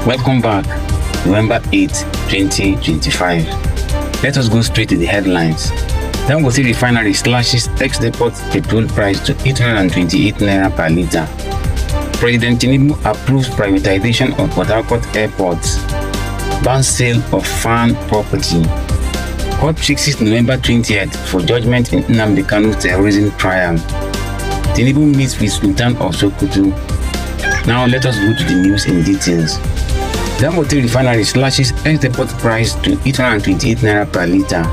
Welcome back, November 8, 2025. Let us go straight to the headlines. Dangote refinery slashes ex-depot petrol price to 828 naira per litre. President Tinubu approves privatization of Port Harcourt airports. Bans sale of farm property. Court fixes November 20th for judgment in Nnamdi Kanu terrorism trial. Tinubu meets with Sultan of Sokoto. Now let us go to the news in details. Dangote refinery slashes ex-depot price to 828 naira per litre.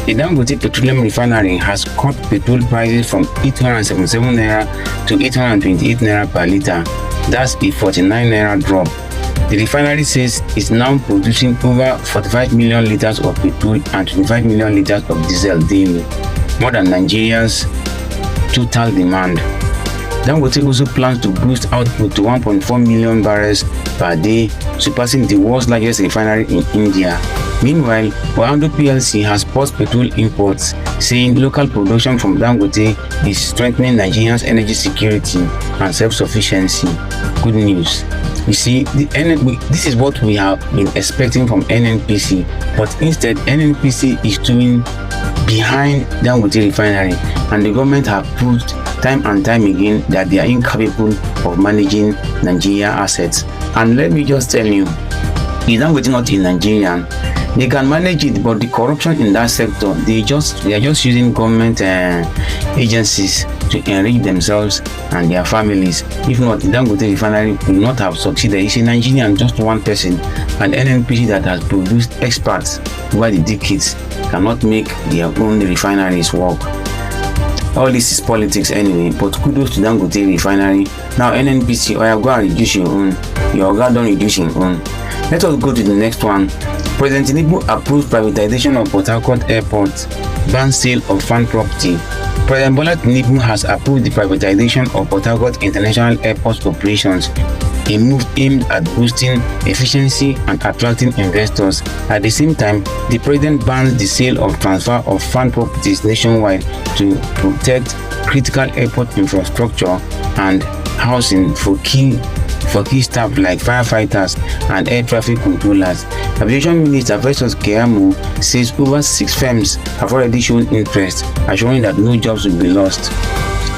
The Dangote Petroleum Refinery has cut petrol prices from 877 naira to 828 naira per litre. That's a 49 naira drop. The refinery says it's now producing over 45 million litres of petrol and 25 million litres of diesel daily, more than Nigeria's total demand. Dangote also plans to boost output to 1.4 million barrels per day, surpassing the world's largest refinery in India. Meanwhile, Oando PLC has paused petrol imports, saying local production from Dangote is strengthening Nigeria's energy security and self-sufficiency. Good news. You see, this is what we have been expecting from NNPC, but instead NNPC is doing behind Dangote refinery, and the government have proved time and time again that they are incapable of managing Nigeria assets. And let me just tell you, is Dangote not in Nigeria? They can manage it, but the corruption in that sector, they are just using government agencies to enrich themselves and their families. If not, the Dangote refinery will not have succeeded. It's a Nigerian, just one person, and NNPC that has produced experts over the decades cannot make their own refineries work. All this is politics anyway, but kudos to Dangote refinery. Now NNPC, go and reduce your own. Your oga don't reduce your own. Let us go to the next one. President Tinubu approves privatization of Port Harcourt Airport, bans sale of farm property. President Bola Tinubu has approved the privatization of Port Harcourt International Airport operations, a move aimed at boosting efficiency and attracting investors. At the same time, the president bans the sale or transfer of farm properties nationwide to protect critical airport infrastructure and housing for key staff like firefighters and air traffic controllers. Aviation Minister Festus Keyamo says over 6 firms have already shown interest, assuring that no jobs will be lost.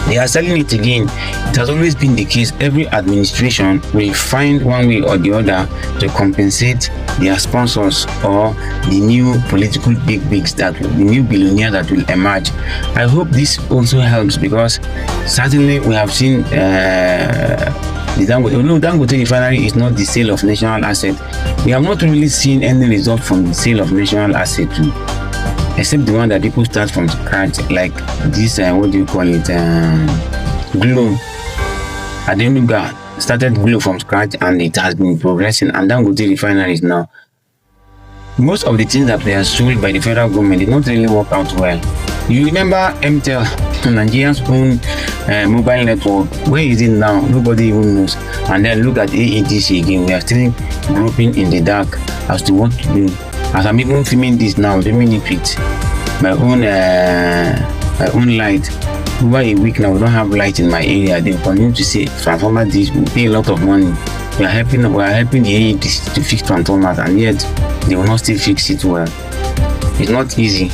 They are selling it again. It has always been the case. Every administration will find one way or the other to compensate their sponsors or the new political big-wigs, the new billionaire that will emerge. I hope this also helps, because certainly we have seen the Dangote refinery is not the sale of national asset. We have not really seen any result from the sale of national asset too, except the one that people start from scratch, like this what do you call it, Glow. Adenuga started Glow from scratch and it has been progressing, and Dangote refineries now, most of the things that were sold by the federal government did not really work out well. You remember MTEL, Nigeria's own mobile network? Where is it now? Nobody even knows. And then look at AEDC again. We are still groping in the dark as to what to do. As I'm even filming this now, doing it with my own light. Over a week now, we don't have light in my area. They continue to say transformer this will pay a lot of money. We are helping the AEDC to fix transformers, and yet they will not still fix it well. It's not easy.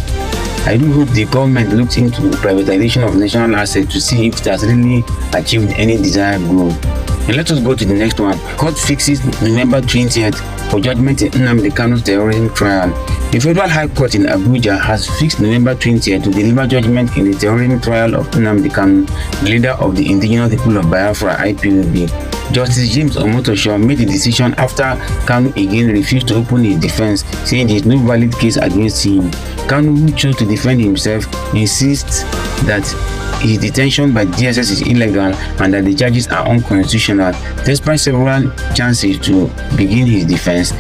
I do hope the government looks into the privatization of national assets to see if it has really achieved any desired goal. And let us go to the next one. Court fixes November 20th for judgment in Nnamdi Kanu's terrorism trial. The Federal High Court in Abuja has fixed November 20th to deliver judgment in the terrorism trial of Nnamdi Kanu, the leader of the indigenous people of Biafra, IPOB. Justice James Omotosho made the decision after Kanu again refused to open his defense, saying there is no valid case against him. Kanu, who chose to defend himself, insists that his detention by DSS is illegal and that the charges are unconstitutional. Despite several chances to begin his defense,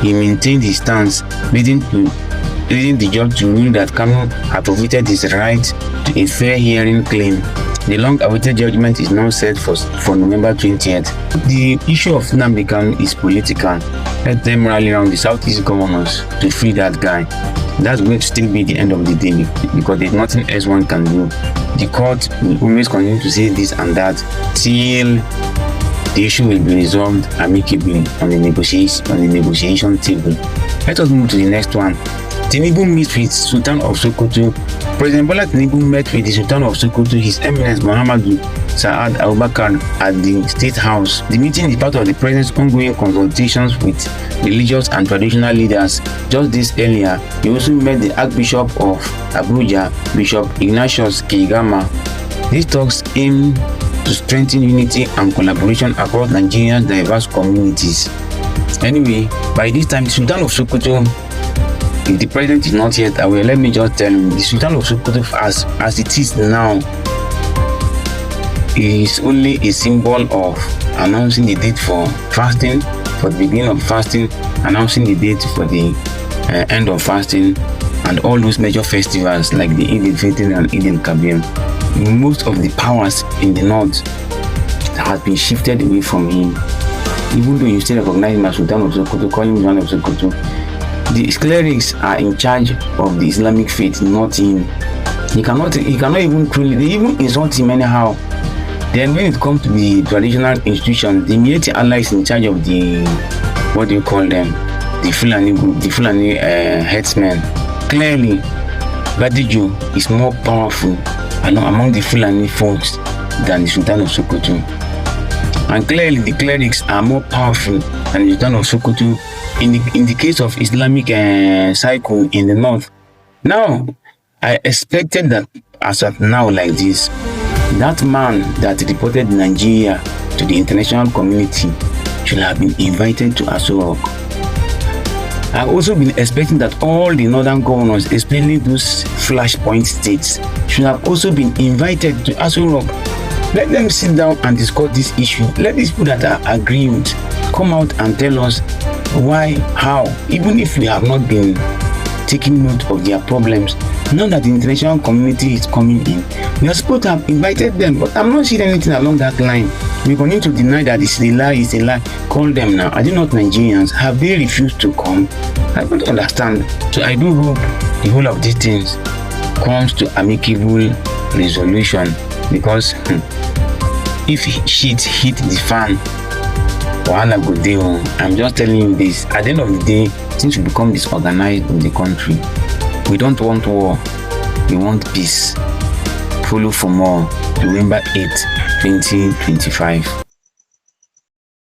he maintained his stance, leading the judge to rule that Kanu had forfeited his right to a fair hearing claim. The long-awaited judgment is now set for November 20th. The issue of Nnamdi Kanu is political. Let them rally around the Southeast governors to free that guy. That's going to still be the end of the day, because there's nothing else one can do. The court will always continue to say this and that till the issue will be resolved amicably on the negotiation table. Let us move to the next one. Tinubu meets with Sultan of Sokoto. President Bola Tinubu met with the Sultan of Sokoto, His Eminence Muhammadu Saad Abubakar, at the State House. The meeting is part of the president's ongoing consultations with religious and traditional leaders. Just this earlier, he also met the Archbishop of Abuja, Bishop Ignatius Kigama. These talks aim to strengthen unity and collaboration across Nigeria's diverse communities. Anyway, by this time, the Sultan of Sokoto, if the president is not yet aware, let me just tell him, the Sultan of Sokoto, as it is now, is only a symbol of announcing the date for fasting, for the beginning of fasting, announcing the date for the end of fasting, and all those major festivals like the Eid al-Fitr and Eid al-Kabir. Most of the powers in the north have been shifted away from him. Even though you still recognize him as Sultan of Sokoto, call him Sultan of Sokoto, the clerics are in charge of the Islamic faith, not him. He cannot even truly, they even insult him anyhow. Then when it comes to the traditional institutions, the immediate Allah is in charge of the, what do you call them, the Fulani group, the Fulani headsmen. Clearly, Badiju is more powerful among the Fulani folks than the Sultan of Sokoto. And clearly the clerics are more powerful than the Sultan of Sokoto in the case of Islamic cycle in the north. Now, I expected that as of now like this, that man that reported Nigeria to the international community should have been invited to Aso Rock. I've also been expecting that all the northern governors, especially those flashpoint states, should have also been invited to Aso Rock. Let them sit down and discuss this issue. Let these people that are aggrieved come out and tell us why, how, even if we have not been taking note of their problems. Now that the international community is coming in, we are supposed to have invited them, but I'm not seeing anything along that line. We continue to deny that it's a lie, it's a lie. Call them now. Are they not Nigerians? Have they refused to come? I don't understand. So I do hope the whole of these things comes to amicable resolution, because if shit hit the fan, wahala go dey. I'm just telling you this. At the end of the day, things will become disorganized in the country. We don't want war, we want peace. Follow for more. November 8, 2025.